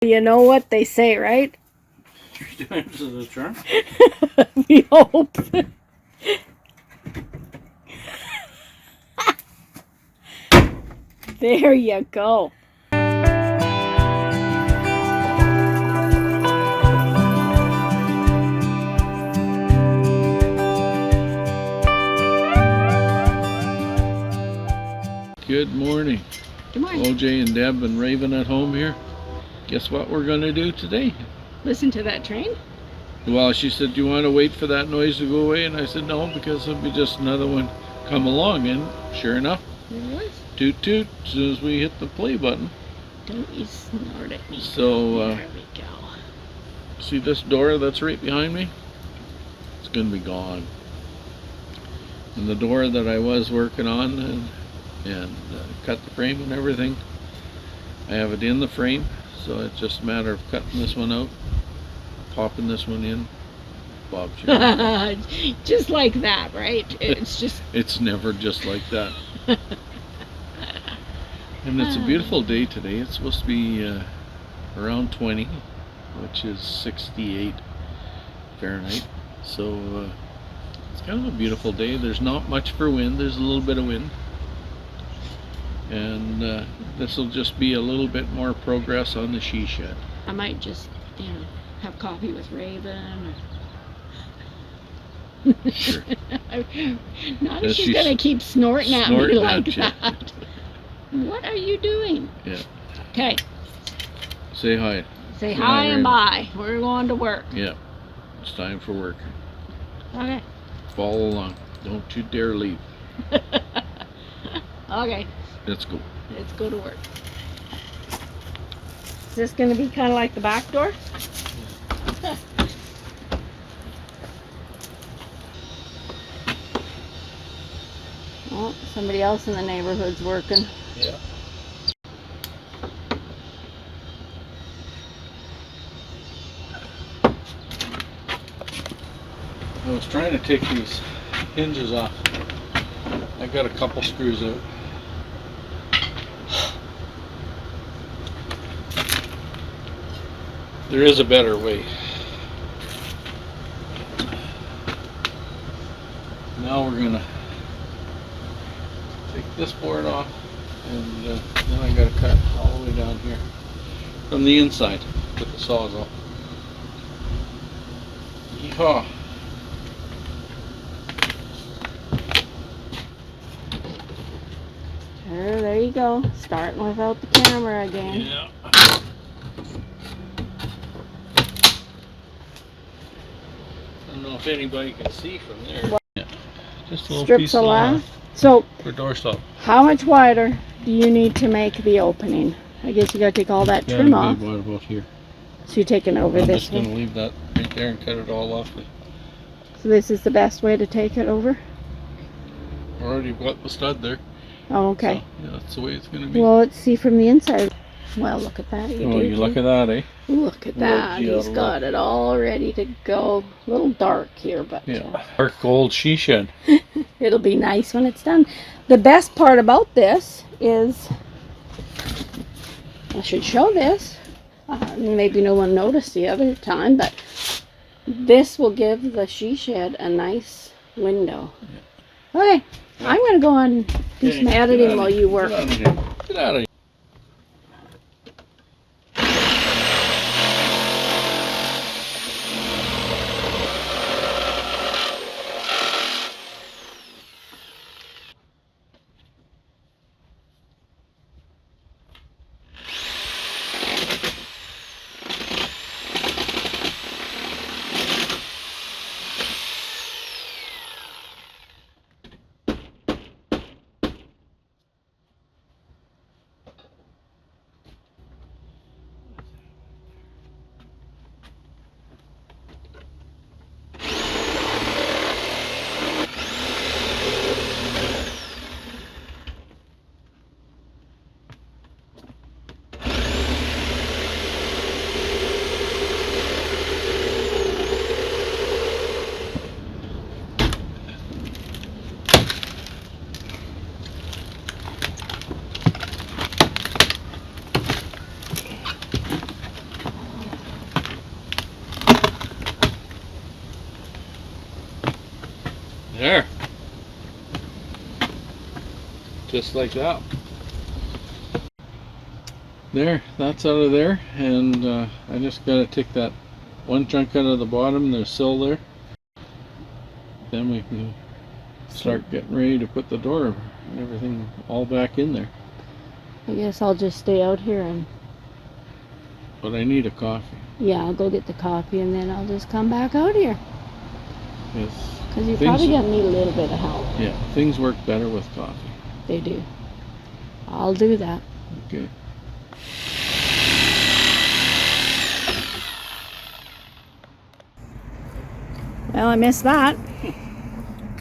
You know what they say, right? 3 times is a charm. We hope. There you go. Good morning. Good morning. OJ and Deb and Raven at home here. Guess what we're going to do today? Listen to that train? Well, she said, do you want to wait for that noise to go away? And I said, no, because it'll be just another one come along. And sure enough, There it was. toot toot, as soon as we hit the play button. Don't you snort at me. So, there we go. see this door that's right behind me? It's going to be gone. And the door that I was working on and cut the frame and everything, I have it in the frame, so it's just a matter of cutting this one out, popping this one in. Bob's your Just like that, right? It's just it's never just like that. And it's a beautiful day today. It's supposed to be around 20, which is 68 Fahrenheit. So it's kind of a beautiful day. There's not much for wind. There's a little bit of wind. And this will just be a little bit more progress on the she shed. I might just, have coffee with Raven. Sure. Not if she's gonna keep snorting at me like that. What are you doing? Yeah. Okay. Say hi. Say hi and bye. We're going to work. Yeah. It's time for work. Okay. Follow along. Don't you dare leave. Okay. Let's go. Let's go to work. Is this going to be kind of like the back door? Oh, somebody else in the neighborhood's working. Yeah. I was trying to take these hinges off. I got a couple screws out. There is a better way. Now we're gonna take this board off, and then I gotta cut all the way down here from the inside with the sawzall. Yeehaw! Sure, there you go. Starting without the camera again. Yeah. I don't know if anybody can see from there. What? Yeah. Just a little Strips piece of of lath. So, for doorstop. how much wider do you need to make the opening? I guess you gotta take all that trim off. What about here? So you're taking over I'm this just way. gonna leave that right there and cut it all off. So this is the best way to take it over? Already got the stud there. Oh, okay. So, yeah, that's the way it's gonna be. Well, let's see from the inside. Well, look at that. You look at that, eh? Look at that. He's got it all ready to go. A little dark here, but yeah. Dark gold she shed. it'll be nice when it's done. The best part about this is, I should show this. Maybe no one noticed the other time, but this will give the she shed a nice window. Yeah. Okay, yeah. I'm going to go and do some editing while you work. Get out of here. Get out of here. There. Just like that. There, that's out of there, and I just gotta take that one chunk out of the bottom. There's sill there. Then we can start getting ready to put the door and everything all back in there. I guess I'll just stay out here and... But I need a coffee. Yeah, I'll go get the coffee and then I'll just come back out here. Yes. Because you're probably going to need a little bit of help. Yeah, things work better with coffee. They do. I'll do that. Okay. Well, I missed that.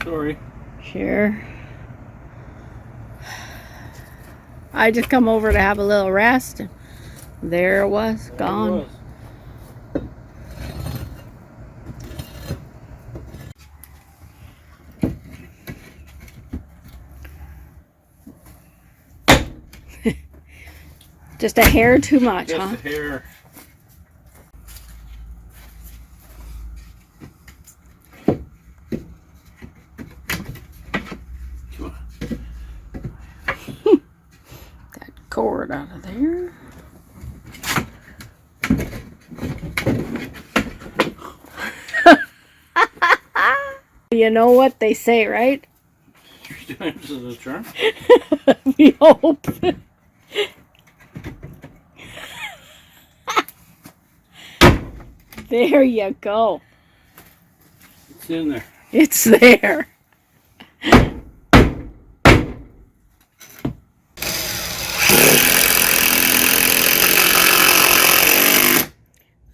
Sorry. Sure. I just come over to have a little rest. There it was, gone. Just a hair too much, Just huh? a hair. That cord out of there. You know what they say, right? 3 times is a charm. We hope. There you go. It's in there. It's there.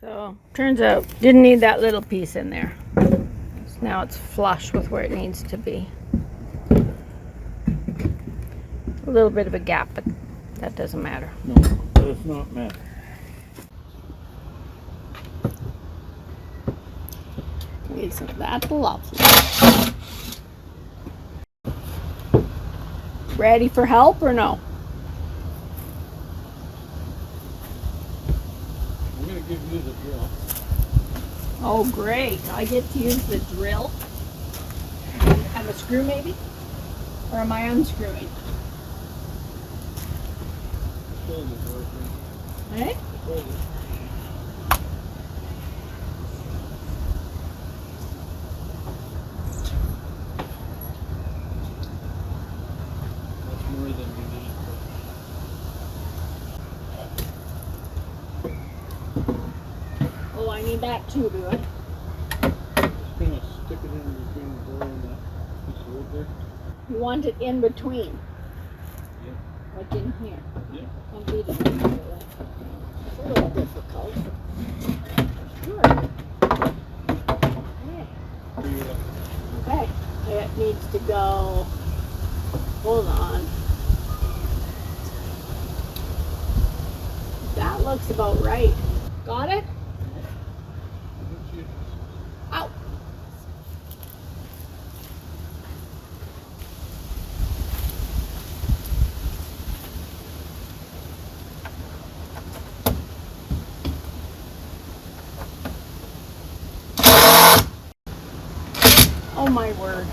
So, turns out, didn't need that little piece in there. So now it's flush with where it needs to be. A little bit of a gap, but that doesn't matter. No, does not matter. Isn't that lovely? Ready for help or no? I'm going to give you the drill. Oh, great. I get to use the drill. And a screw maybe? Or am I unscrewing? Eh? That's more than we need. Oh, I need that too, do I? Just going to stick it in between the door and that piece of wood there. You want it in between? Yeah. Like in here? Yeah. I'll do that. It's a little difficult. Sure. Okay. It needs to go. Hold on. That looks about right. Got it? Ow. Oh my word.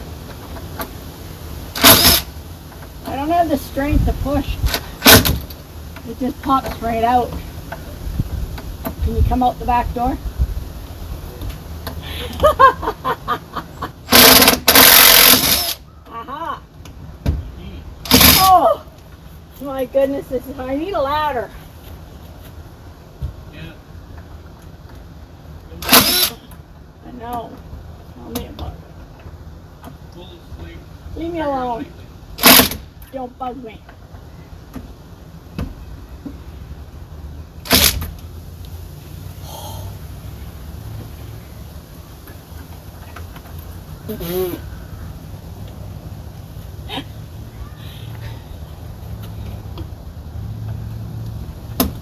I don't have the strength to push. It just pops right out. Can you come out the back door? Aha! Oh! My goodness, I need a ladder. Yeah. I know. Tell me about it. Full asleep. Leave me alone. Don't bug me.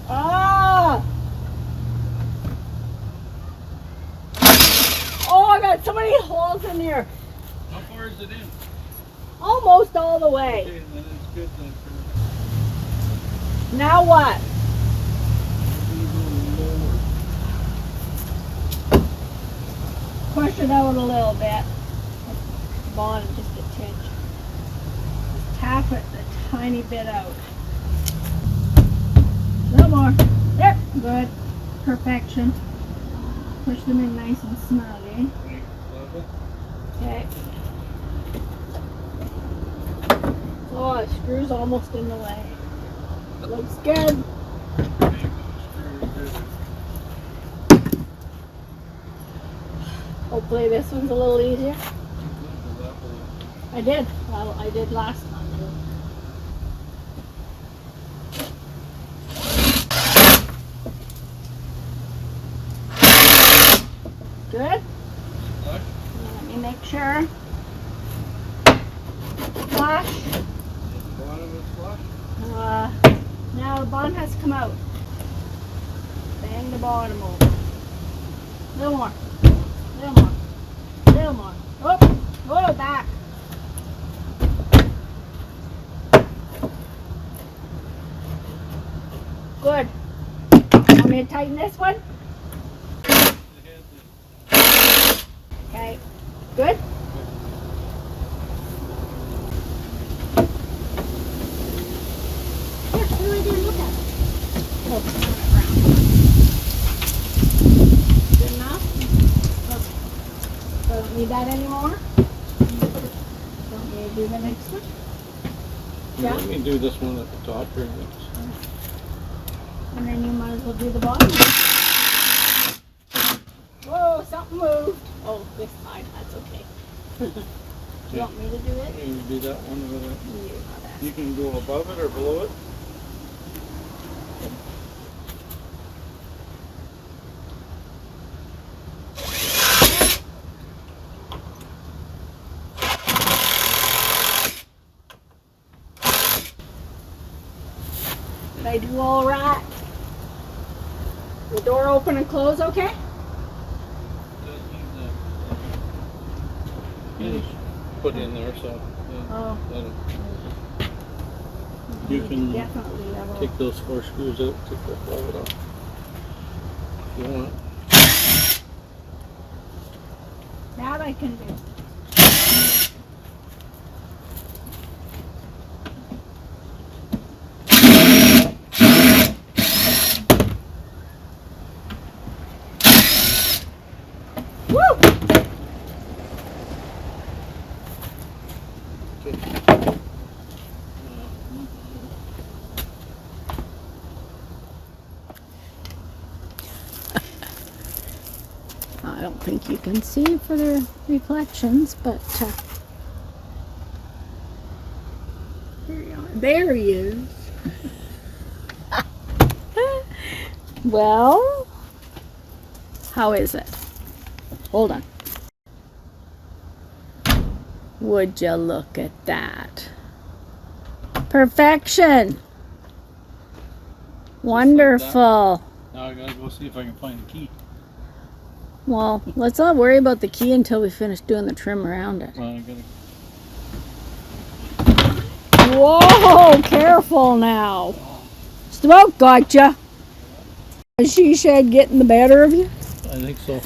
Ah! Oh, I got so many holes in here. How far is it in? Almost all the way. Okay, then it's good then. Now what? Push it out a little bit. bottom just a tinge. Just tap it a tiny bit out. A little more. There. Good. Perfection. Push them in nice and snug, eh? Okay. Oh, the screw's almost in the way. Looks good. Hopefully this one's a little easier. I did. Well, I did last time too. Good. Let me make sure. Flush. Now the bottom has to come out. Bang the bottom over. A little more. A little more. A little more. Oh, oh, back. Good. Want me to tighten this one? Okay. Good? Here, what do I do? Look at it. Oh, turn it around. Good enough? Okay. So don't need that anymore? Don't need to do the next one? Yeah? Let me do this one at the top here. And then you might as well do the bottom. Whoa, something moved. Oh, this side, that's okay. You want me to do it? You do that one over there. You know that. You can go above it or below it. Did I do all right? The door open and close okay? Finish. Put in there, so Oh. you can Definitely level. take those 4 screws out, take that velvet off if you want. That I can do. I don't think you can see for the reflections, but there he is. Well, how is it? Hold on. Would you look at that? Perfection. Wonderful. Now I gotta go see if I can find the key. Well, let's not worry about the key until we finish doing the trim around it. Well, I gotta... Whoa, careful now. Smoke gotcha. Is she shed getting the better of you? I think so.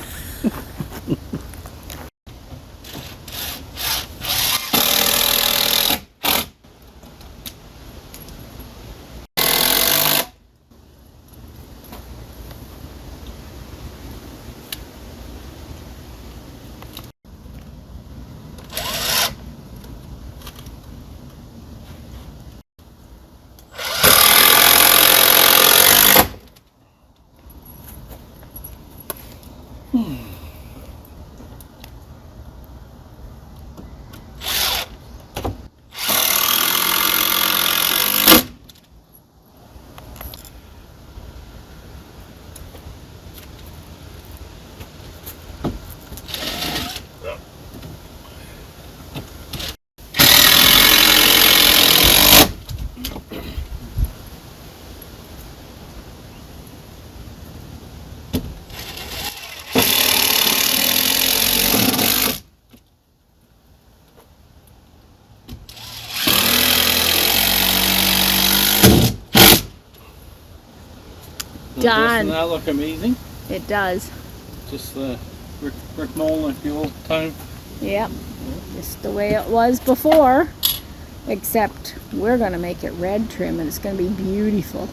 Done. Doesn't that look amazing? It does. Just Rick Nolan, the old time. Yep. Just the way it was before. Except we're going to make it red trim and it's going to be beautiful.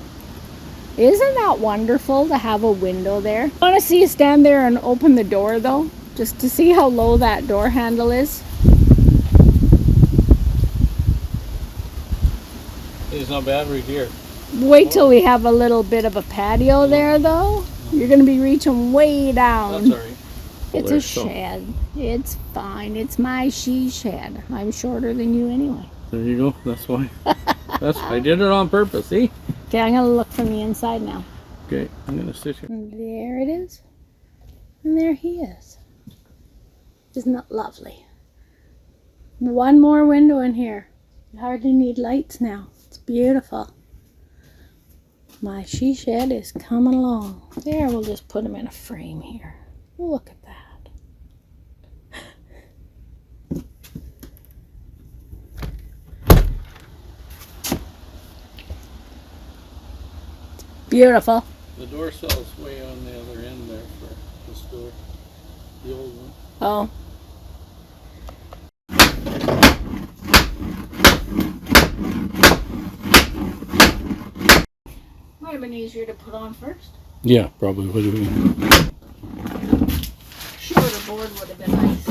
Isn't that wonderful to have a window there? I want to see you stand there and open the door though, just to see how low that door handle is. It's not bad right here. Wait till we have a little bit of a patio there though. You're going to be reaching way down. That's alright. It's a shed. It's fine. It's my she shed. I'm shorter than you anyway. There you go. That's why. I did it on purpose. See? Okay, I'm going to look from the inside now. Okay, I'm gonna sit here. And there it is. And there he is. Isn't that lovely? One more window in here. You hardly need lights now. It's beautiful. My she shed is coming along. There, we'll just put him in a frame here. Look at that. Beautiful. The door cell's way on the other end there for this door. The old one. Oh. Might have been easier to put on first. Yeah, probably would have been. Shorter board would have been nice.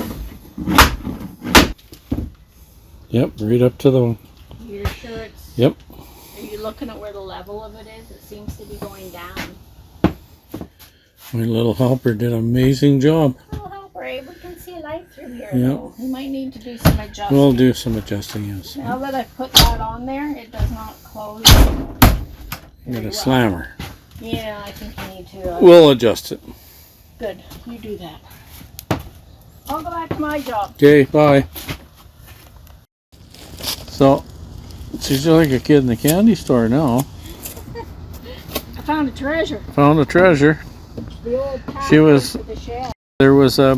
Yep, right up to the. You're sure it's. Yep. Are you looking at where the level of it is? It seems to be going down. My little helper did an amazing job. Oh, helper, we can see light through here. Yep. Though. We might need to do some adjusting. We'll do some adjusting, yes. Now that I've put that on there, it does not close. You got a slammer. Yeah, I think you need to. We'll adjust it. Good, you do that. I'll go back to my job. Okay, bye. So, she's like a kid in the candy store now. I found a treasure. Found a treasure. The old pathway She was. to the shed. There was a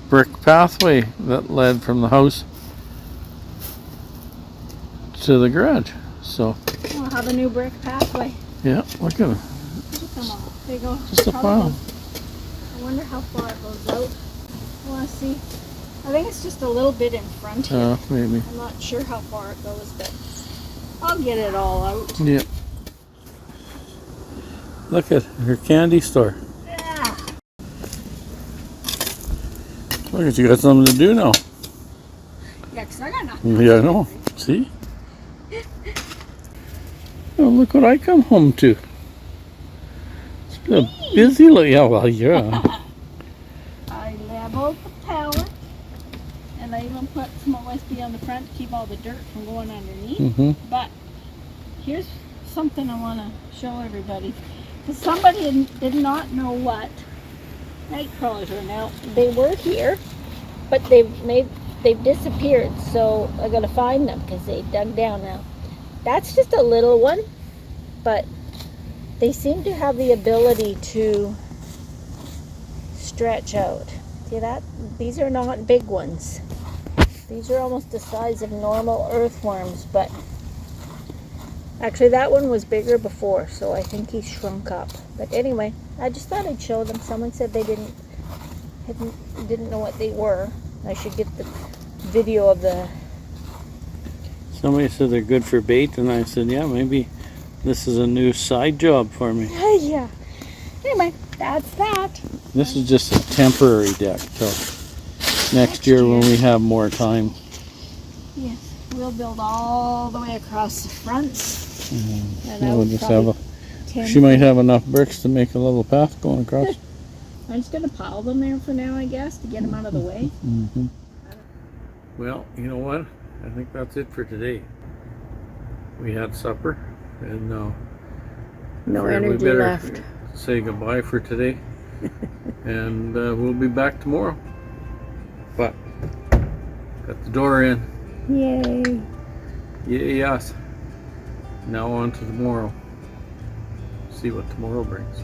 brick pathway that led from the house to the garage. So. We'll have a new brick pathway. Yeah, look at it. Look at them all. There you go. Just a pile. I wonder how far it goes out. I want to see. I think it's just a little bit in front here. Maybe. I'm not sure how far it goes, but I'll get it all out. Yeah. Look at her candy store. Yeah. Look at you got something to do now. Yeah, 'cause I got nothing. Yeah, I know. See? Oh, look what I come home to. It's been a busy look. Yeah, well, yeah. I leveled the tower, and I even put some OSB on the front to keep all the dirt from going underneath. Mm-hmm. But here's something I want to show everybody. Because somebody did not know what night crawlers are now. They were here, but they've disappeared. So I got to find them because they dug down now. That's just a little one, but they seem to have the ability to stretch out. See that? These are not big ones. These are almost the size of normal earthworms, but actually that one was bigger before, so I think he shrunk up. But anyway, I just thought I'd show them. Someone said they didn't know what they were. I should get the video of the... Somebody said they're good for bait, and I said, yeah, maybe this is a new side job for me. Yeah. Anyway, that's that. This is just a temporary deck till next year when we have more time. Yes, we'll build all the way across the front. And I We'll would just probably have she might have enough bricks to make a little path going across. I'm just going to pile them there for now, I guess, to get them out of the way. Mm-hmm. Well, you know what? I think that's it for today. We had supper, and No we energy better left. say goodbye for today, and we'll be back tomorrow. But got the door in. Yay. Yes. Now on to tomorrow. See what tomorrow brings.